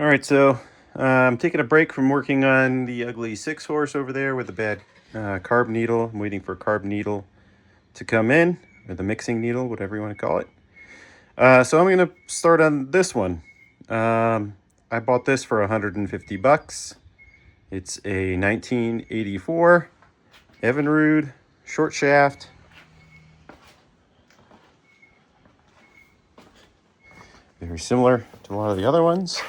All right, so I'm taking a break from working on the ugly 6-horse over there with the bad carb needle. I'm waiting for a carb needle to come in, or the mixing needle, whatever you want to call it. So I'm going to start on this one. I bought this for 150 bucks. It's a 1984 Evinrude short shaft. Very similar to a lot of the other ones.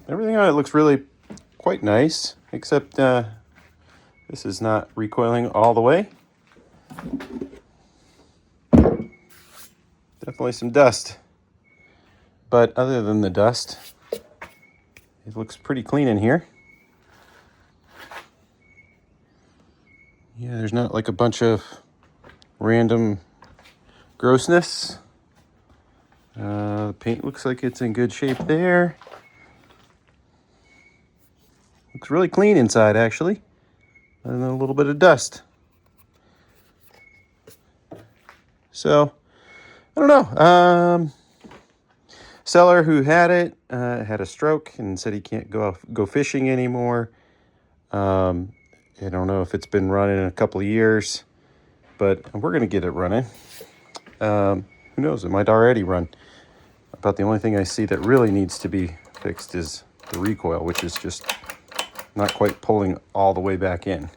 Everything on it looks really quite nice, except this is not recoiling all the way. Definitely some dust. But other than the dust, it looks pretty clean in here. Yeah, there's not like a bunch of random grossness. The paint looks like it's in good shape there. Looks really clean inside, actually. And a little bit of dust. So, I don't know. Seller who had it had a stroke and said he can't go fishing anymore. I don't know if it's been running in a couple of years, but we're going to get it running. Who knows? It might already run. About the only thing I see that really needs to be fixed is the recoil, which is just not quite pulling all the way back in.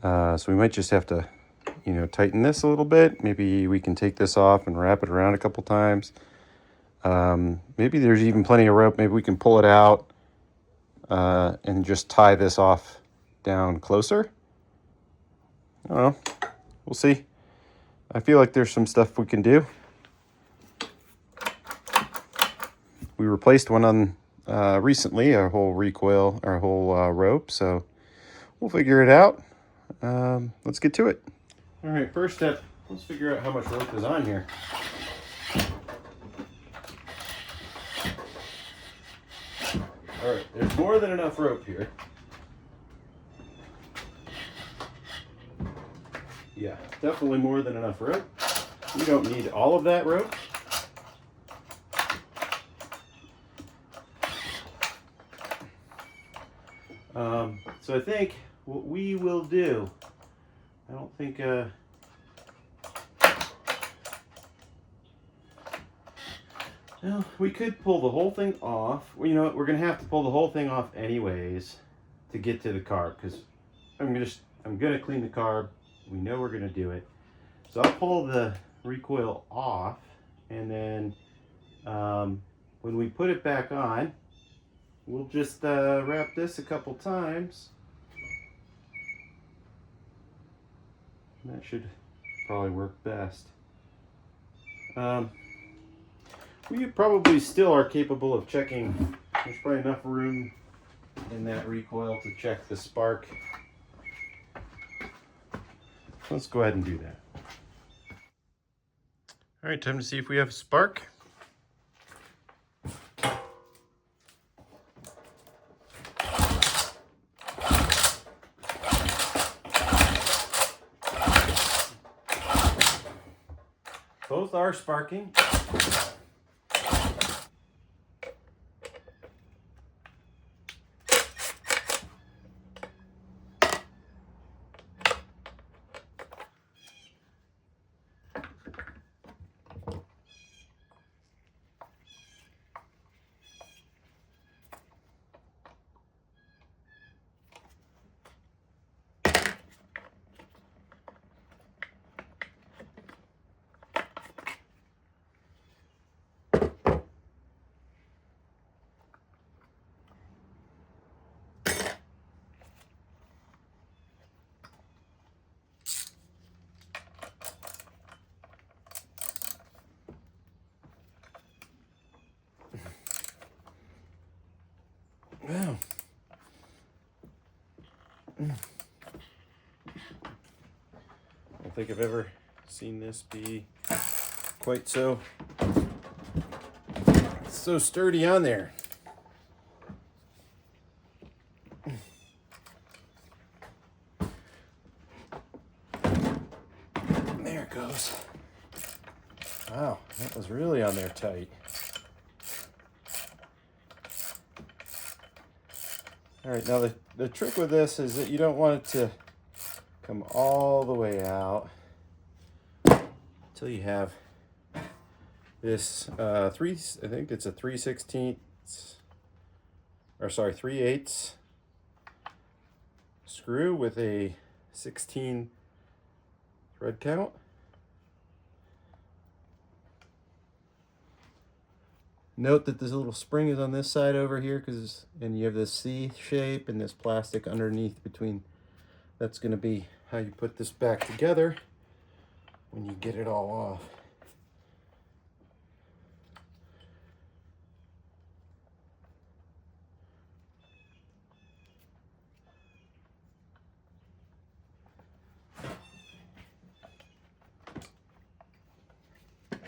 So we might just have to, tighten this a little bit. Maybe we can take this off and wrap it around a couple times. Maybe there's even plenty of rope. Maybe we can pull it out and just tie this off down closer. I don't know. We'll see. I feel like there's some stuff we can do. We replaced one on recently, our whole recoil, our whole rope, so we'll figure it out. Let's get to it. All right, first step, let's figure out how much rope is on here. All right, there's more than enough rope here. Yeah, definitely more than enough rope. You don't need all of that rope. So I think what we will do, I don't think, well, we could pull the whole thing off. Well, you know what, we're gonna have to pull the whole thing off anyways to get to the carb, because I'm gonna clean the carb. We know we're gonna do it. So I'll pull the recoil off, and then when we put it back on, we'll just wrap this a couple times. That should probably work best. We probably still are capable of checking. There's probably enough room in that recoil to check the spark. Let's go ahead and do that. All right, time to see if we have a spark. Both are sparking. Wow. I don't think I've ever seen this be quite so sturdy on there. There it goes. Wow, that was really on there tight. All right, now the trick with this is that you don't want it to come all the way out until you have this I think it's a 3/16, or sorry, 3/8 screw with a 16 thread count. Note that this little spring is on this side over here, and you have this C shape and this plastic underneath between. That's going to be how you put this back together when you get it all off.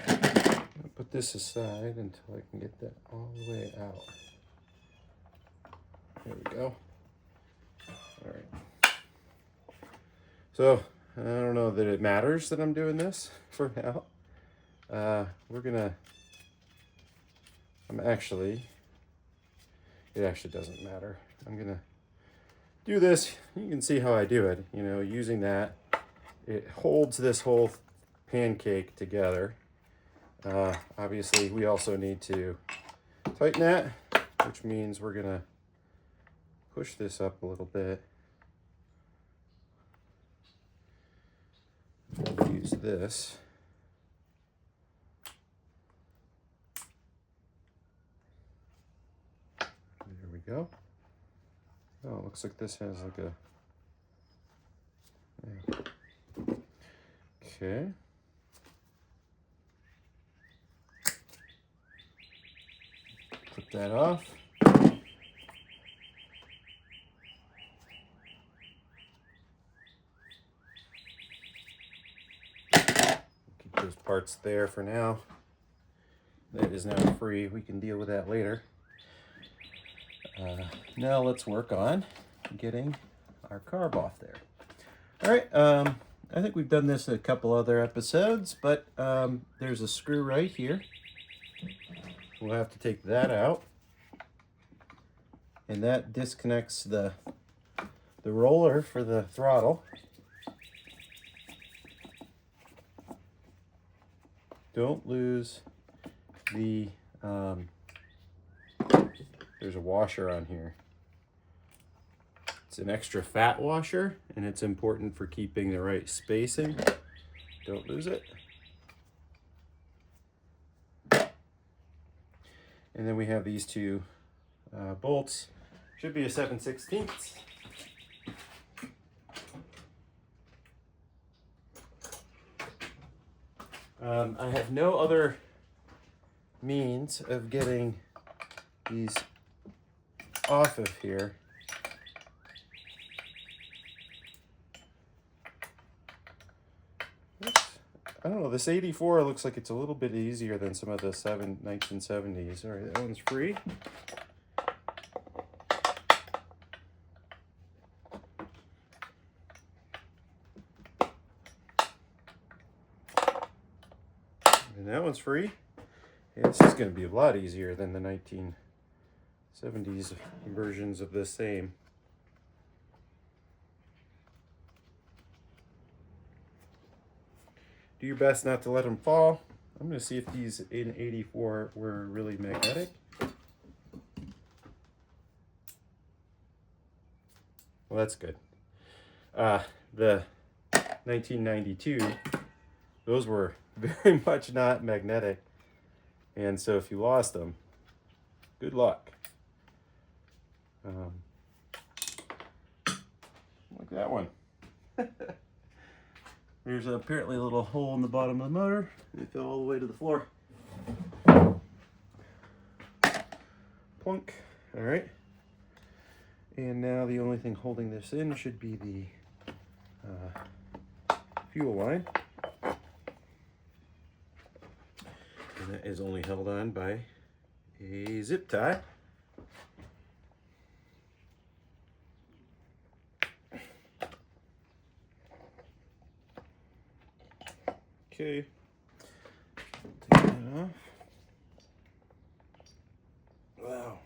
I'll put this aside until I can get that all the way out. There we go. All right. So I don't know that it matters that I'm doing this for now. It actually doesn't matter. I'm gonna do this. You can see how I do it. You know, using that, it holds this whole pancake together. Obviously, we also need to tighten that, which means we're gonna push this up a little bit. I'll use this. There we go. Oh, it looks like this has like a... Yeah. Okay. Put that off. Keep those parts there for now. That is now free. We can deal with that later. Now let's work on getting our carb off there. All right, I think we've done this in a couple other episodes, but there's a screw right here. We'll have to take that out, and that disconnects the roller for the throttle. Don't lose the there's a washer on here. It's an extra fat washer, and it's important for keeping the right spacing. Don't lose it. And then we have these two bolts. Should be a 7/16. I have no other means of getting these off of here. I don't know, this 84 looks like it's a little bit easier than some of the 1970s. All right, that one's free. And that one's free. Yeah, this is going to be a lot easier than the 1970s versions of the same. Do your best not to let them fall. I'm going to see if these in 84 were really magnetic. Well, that's good. The 1992, those were very much not magnetic. And so if you lost them, good luck. Like that one. There's apparently a little hole in the bottom of the motor. It fell all the way to the floor. Plunk. All right. And now the only thing holding this in should be the fuel line. And that is only held on by a zip tie. Okay, take that off. Wow.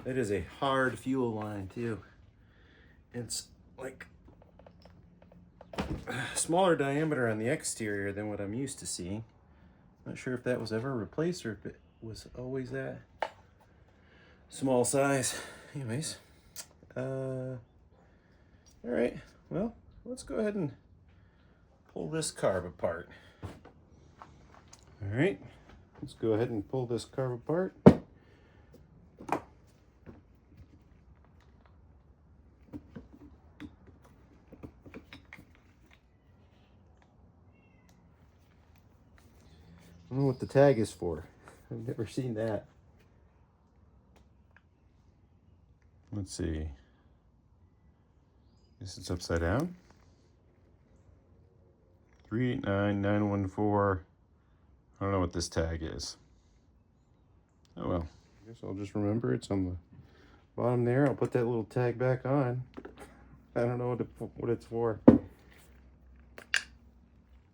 It is a hard fuel line too. It's like smaller diameter on the exterior than what I'm used to seeing. Not sure if that was ever replaced or if it was always that small size. Anyways, all right, well, let's go ahead and pull this carb apart. All right, let's go ahead and pull this carb apart. I don't know what the tag is for. I've never seen that. Let's see. Guess it's upside down. 389914. I don't know what this tag is. Oh well. I guess I'll just remember it's on the bottom there. I'll put that little tag back on. I don't know what it's for.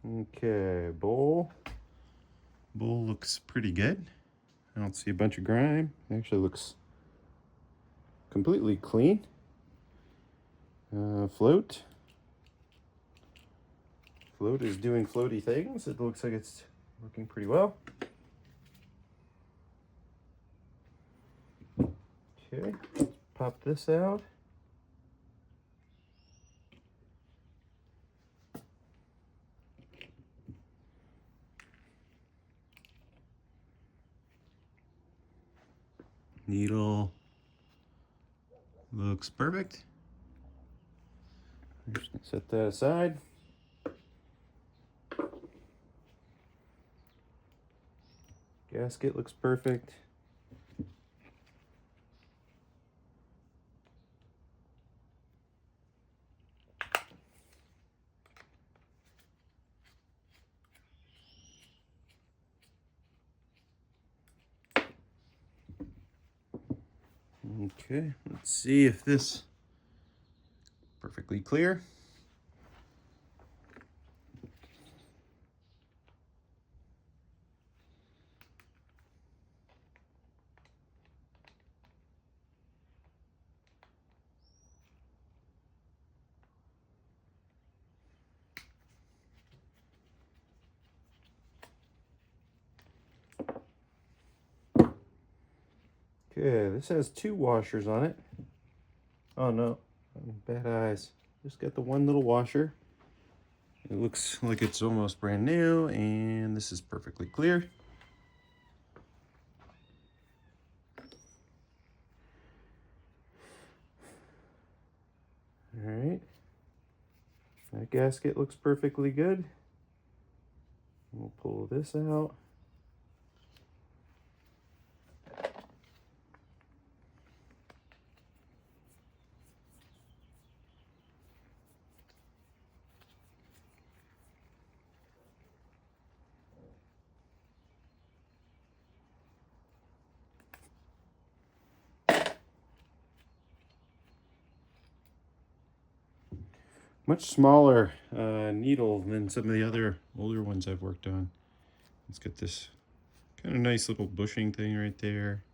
Okay, bowl. Bowl looks pretty good. I don't see a bunch of grime. It actually looks completely clean. Float. Float is doing floaty things. It looks like it's working pretty well. Okay, pop this out. Needle looks perfect. I'm just gonna set that aside. Gasket looks perfect. Okay, let's see if this perfectly clear. Okay, this has 2 washers on it. Oh no, bad eyes. Just got the one little washer. It looks like it's almost brand new, and this is perfectly clear. All right, that gasket looks perfectly good. We'll pull this out. Much smaller needle than some of the other older ones I've worked on. Let's get this kind of nice little bushing thing right there.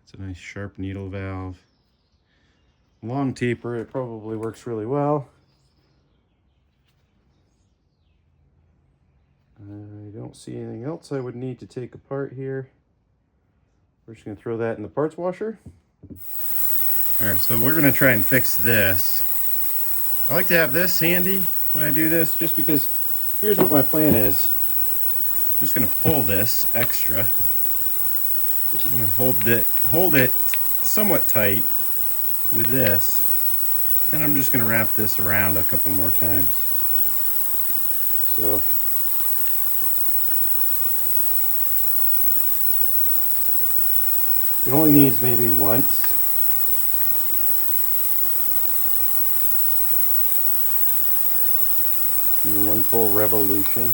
It's a nice sharp needle valve. Long taper, it probably works really well. I don't see anything else I would need to take apart here. We're just gonna throw that in the parts washer. All right, so we're gonna try and fix this. I like to have this handy when I do this, just because here's what my plan is. I'm just gonna pull this extra. I'm gonna hold it somewhat tight with this, and I'm just gonna wrap this around a couple more times. So it only needs maybe once. One full revolution.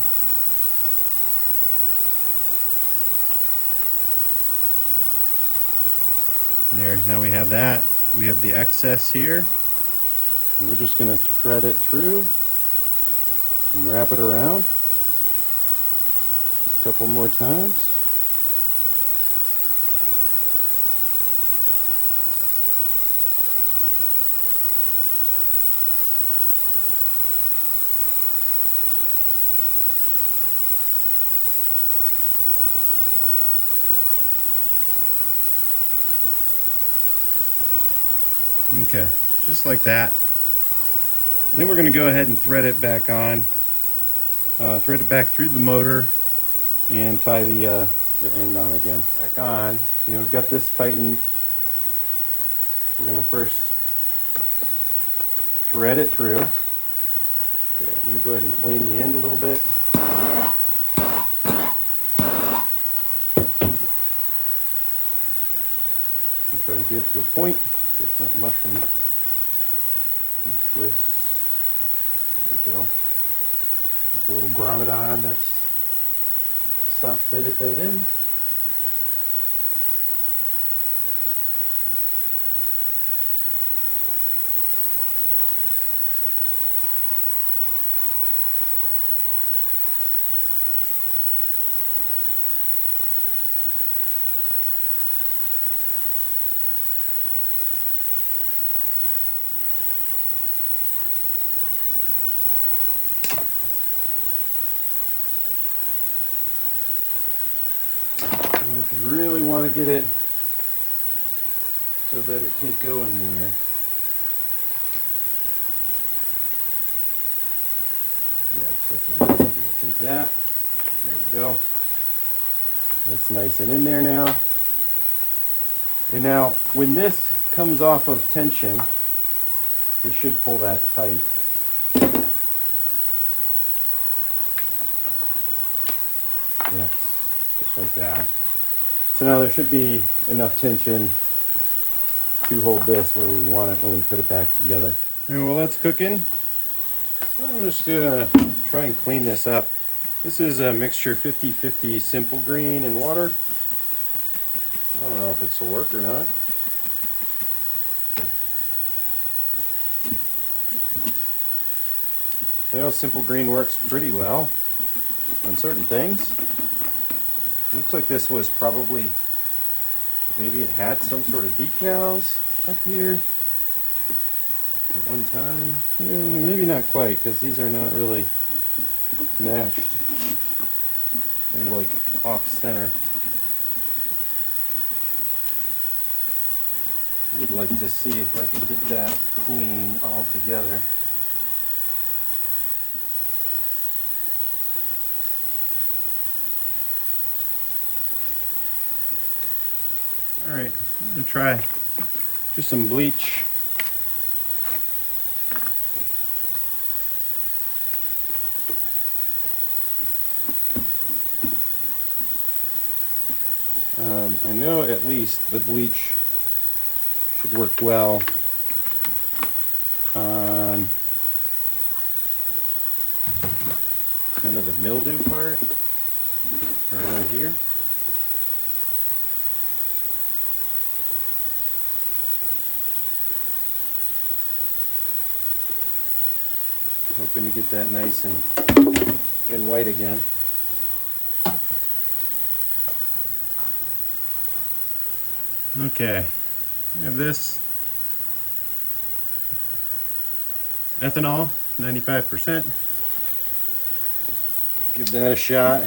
There, now we have that. We have the excess here. And we're just gonna thread it through and wrap it around a couple more times. Okay, just like that. And then we're going to go ahead and thread it back on. Thread it back through the motor and tie the end on again. Back on. You know, we've got this tightened. We're going to first thread it through. Okay, I'm going to go ahead and plane the end a little bit. And try to get it to a point so it's not mushroomed. Twist. There we go. Like a little grommet on that stops it at that end. And if you really want to get it so that it can't go anywhere, yeah, so I'm going to take that. There we go. That's nice and in there now. And now, when this comes off of tension, it should pull that tight. Yes, just like that. So now there should be enough tension to hold this where we want it when we put it back together. And while that's cooking, I'm just gonna try and clean this up. This is a mixture 50-50 simple green and water. I don't know if this will work or not. I know simple green works pretty well on certain things. Looks like this was probably, maybe it had some sort of decals up here at one time. Maybe not quite, because these are not really matched. They're like off center. I would like to see if I can get that clean all together. All right, I'm gonna try just some bleach. I know at least the bleach should work well on kind of the mildew part around here. Hoping to get that nice and white again. Okay, I have this ethanol, 95%. Give that a shot.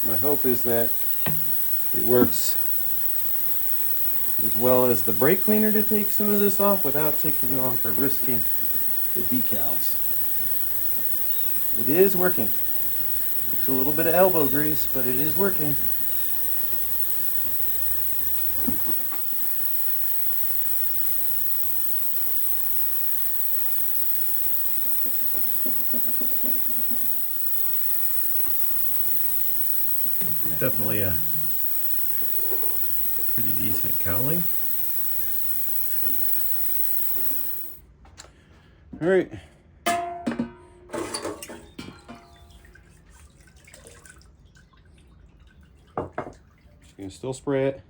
My hope is that it works as well as the brake cleaner to take some of this off without taking off or risking the decals. It is working. Takes a little bit of elbow grease, but it is working. Definitely a pretty decent cowling. All right. Just gonna still spray it.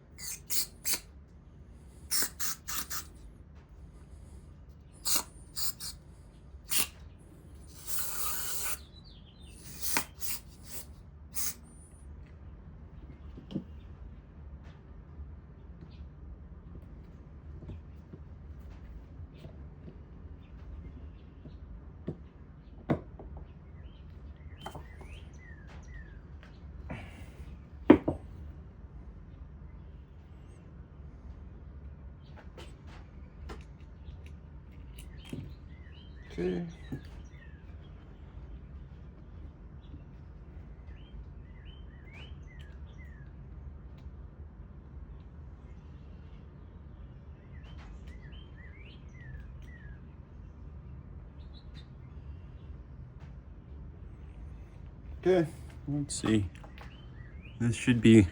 Okay. Okay, let's see. This should be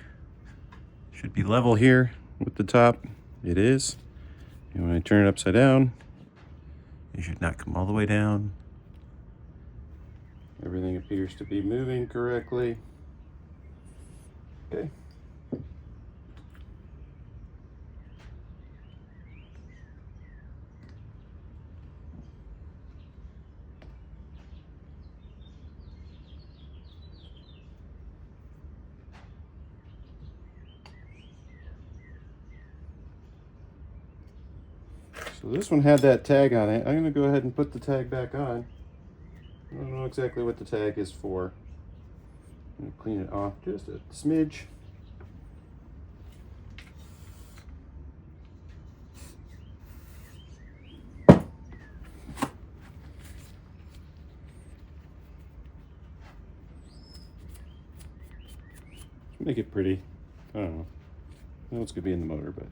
level here with the top. It is. And when I turn it upside down, it should not come all the way down. Everything appears to be moving correctly. Okay. So this one had that tag on it. I'm going to go ahead and put the tag back on. I don't know exactly what the tag is for. I'm going to clean it off just a smidge. Make it pretty. I don't know. I know it's going to be in the motor, but.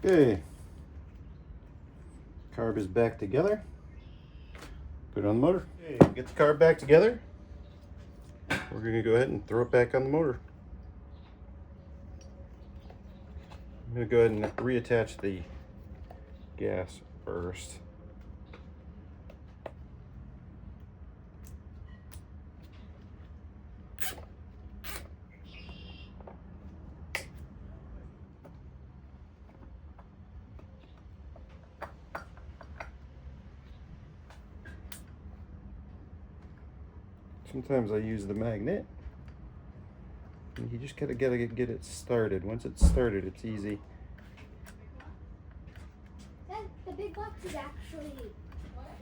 Okay. Carb is back together. Put it on the motor. Okay, get the carb back together. We're going to go ahead and throw it back on the motor. I'm going to go ahead and reattach the gas first. Sometimes I use the magnet. And you just gotta get it started. Once it's started, it's easy. The big box is actually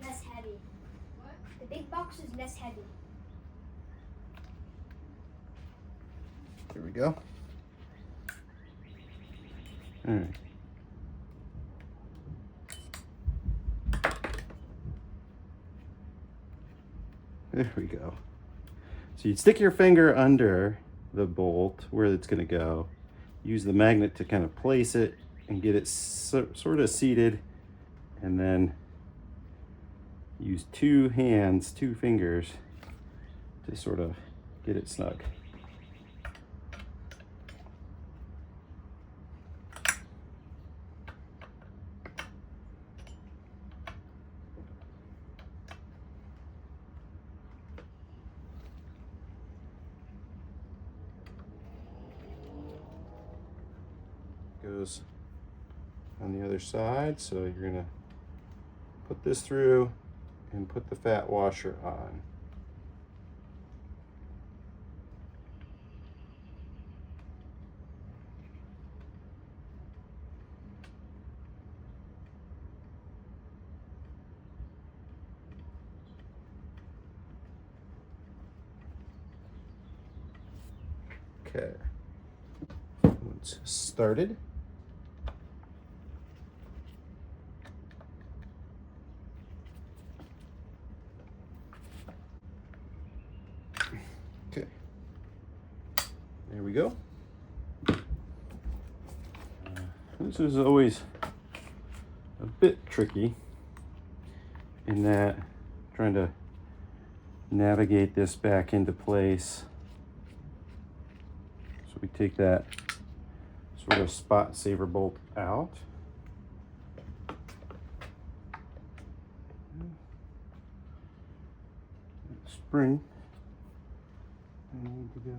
less heavy. The big box is less heavy. There we go. All right. There we go. So you'd stick your finger under the bolt where it's going to go. Use the magnet to kind of place it and get it sort of seated, and then use two fingers to sort of get it snug. Goes on the other side, so you're gonna put this through and put the fat washer on. Okay, once started, okay, there we go. This is always a bit tricky in that trying to navigate this back into place. So we take that sort of spot saver bolt out. Spring. I need to go.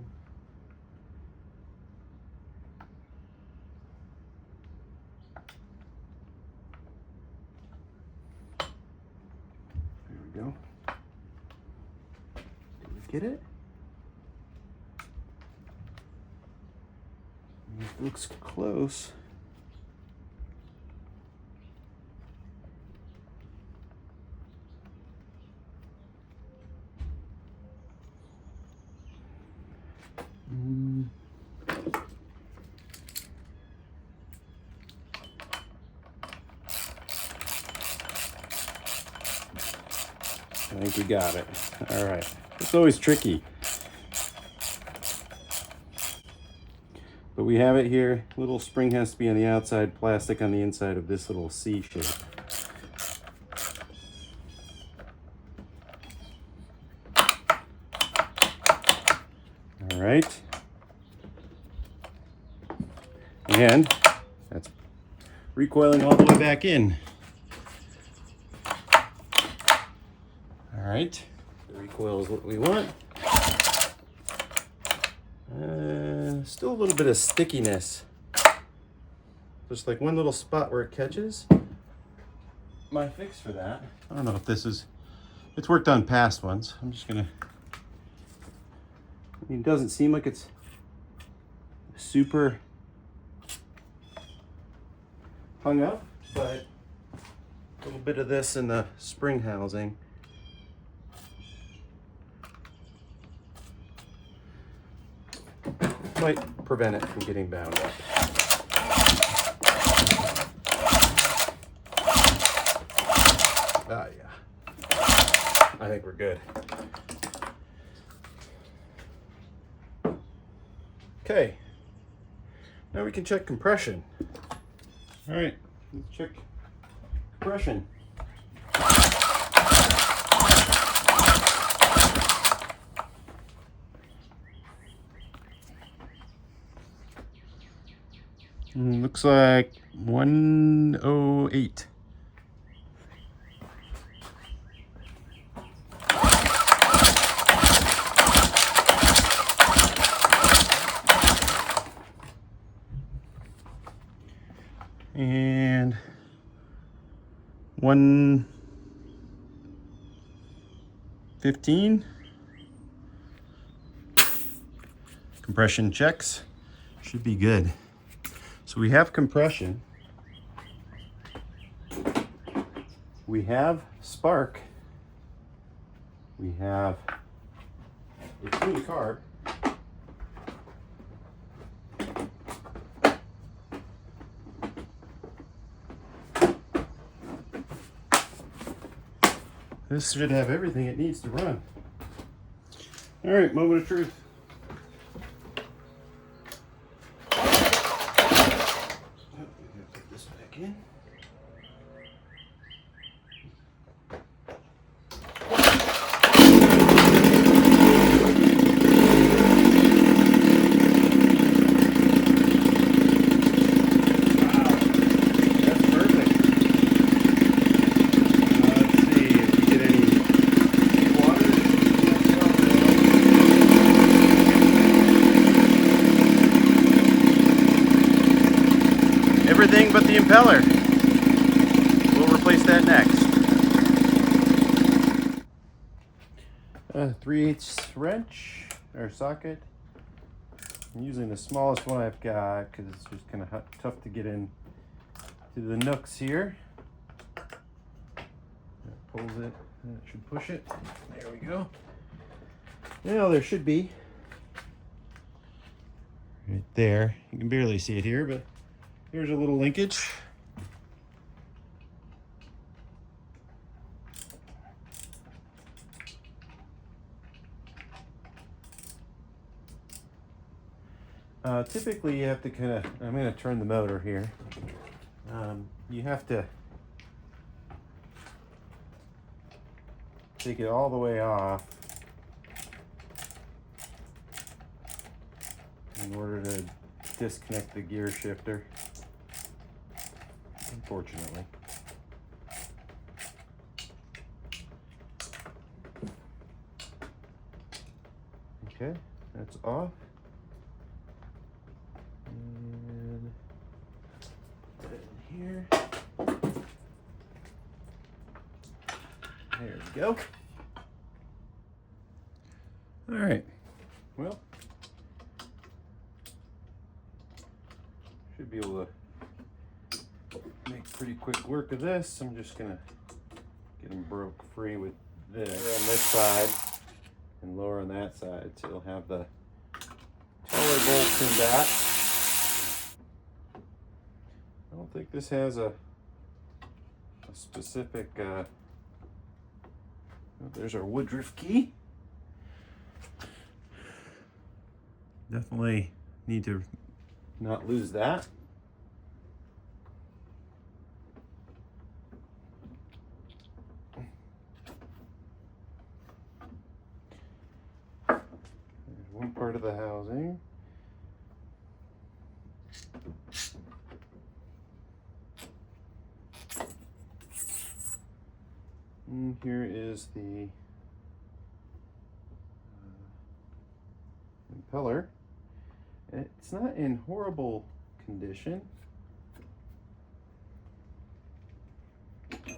There we go. Did we get it? Looks close. I think we got it. All right. It's always tricky. But we have it here. Little spring has to be on the outside, plastic on the inside of this little C shape. All right. And that's recoiling all the way back in. All right. The recoil is what we want. Still a little bit of stickiness. Just like one little spot where it catches. My fix for that, I don't know if this is, it's worked on past ones. I'm just gonna, I mean, it doesn't seem like it's super hung up, but a little bit of this in the spring housing. Might prevent it from getting bound up. Ah, yeah. I think we're good. Okay. Now we can check compression. All right, let's check compression. Looks like 108. And 115. Compression checks. Should be good. So we have compression. We have spark. We have a clean carb. This should have everything it needs to run. All right, moment of truth. Put this back in. Everything but the impeller. We'll replace that next. 3/8 wrench or socket. I'm using the smallest one I've got because it's just kind of tough to get in to the nooks here. That pulls it. That should push it. There we go. Now there should be right there. You can barely see it here, but here's a little linkage. Typically you have to kind of, I'm going to turn the motor here. You have to take it all the way off in order to disconnect the gear shifter. Unfortunately. Okay, that's off. And put that in here. There we go. All right. Well, be able to make pretty quick work of this. I'm just gonna get them broke free with this on this side and lower on that side, so you'll have the taller bolts in that. I don't think this has a specific, oh, there's our Woodruff key. Definitely need to not lose that. There's one part of the housing. And here is the impeller. It's not in horrible condition. There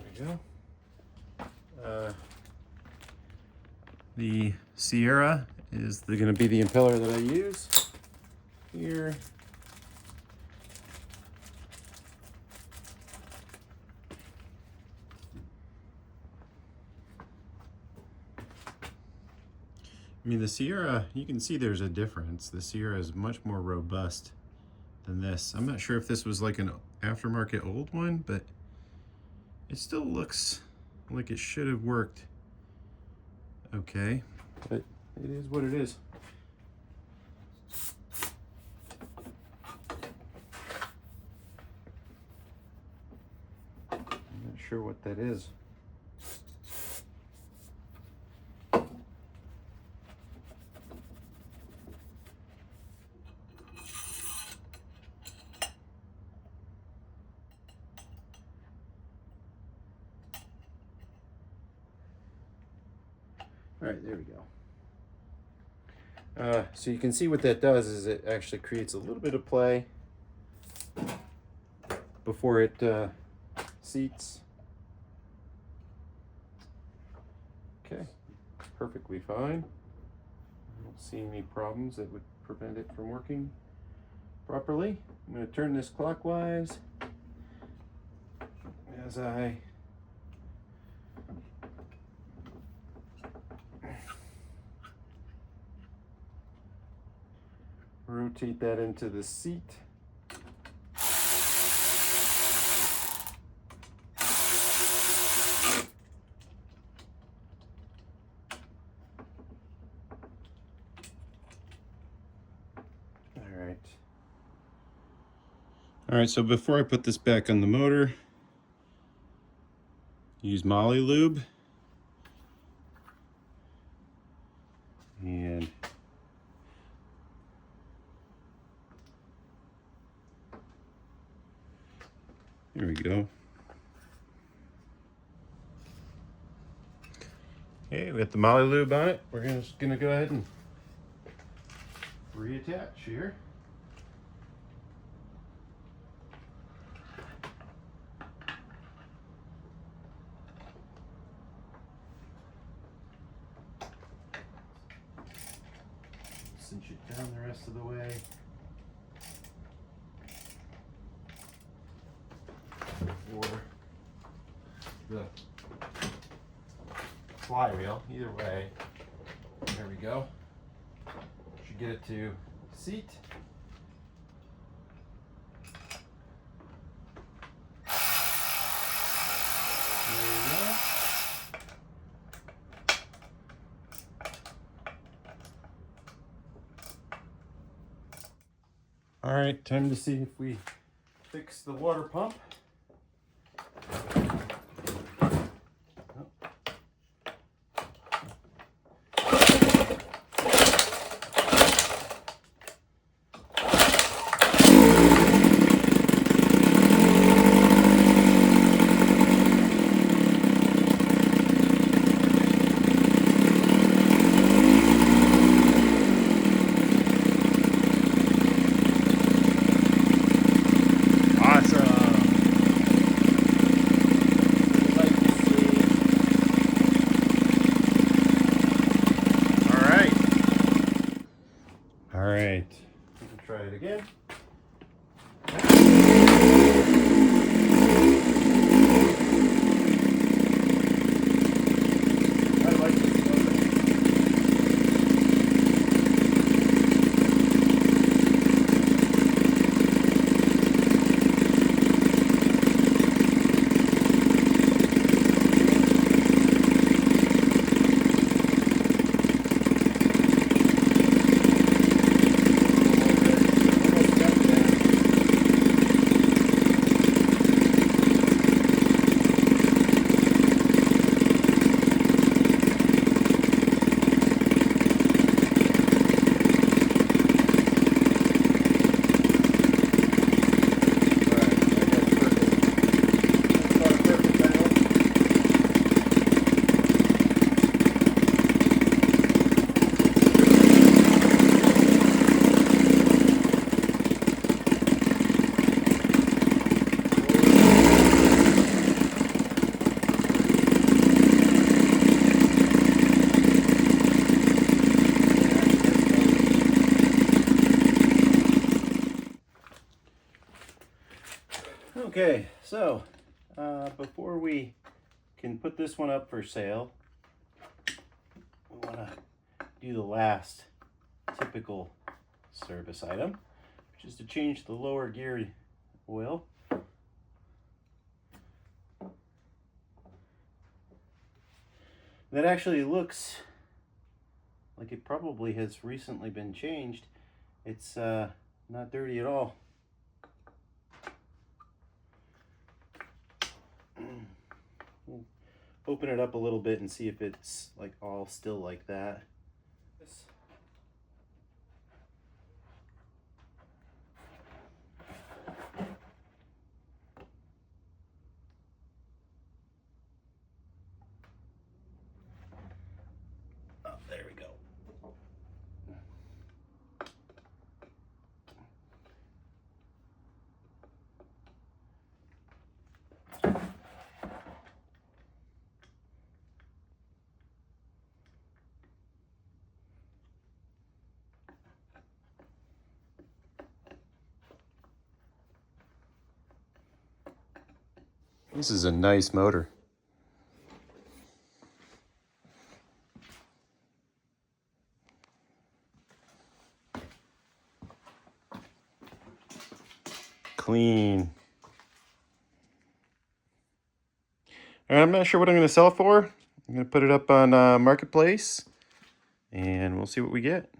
we go. The Sierra is going to be the impeller that I use here. I mean, the Sierra, you can see there's a difference. The Sierra is much more robust than this. I'm not sure if this was like an aftermarket old one, but it still looks like it should have worked okay, but it is what it is. I'm not sure what that is. All right, there we go. So you can see what that does is it actually creates a little bit of play before it seats. Okay, perfectly fine. I don't see any problems that would prevent it from working properly. I'm going to turn this clockwise as I rotate that into the seat. All right, so before I put this back on the motor, use Moly Lube. And there we go. Okay, we got the Moly Lube on it. We're just gonna go ahead and reattach here. Cinch it down the rest of the way. Or the flywheel, either way. There we go. Should get it to seat. There we go. All right, time to see if we fix the water pump. Awesome. Try it again. I like this motor. Okay, so before we can put this one up for sale, we want to do the last typical service item, which is to change the lower gear oil. That actually looks like it probably has recently been changed. It's not dirty at all. We'll open it up a little bit and see if it's like all still like that. Oh, there we go. This is a nice motor. Clean. I'm not sure what I'm going to sell it for. I'm going to put it up on Marketplace and we'll see what we get.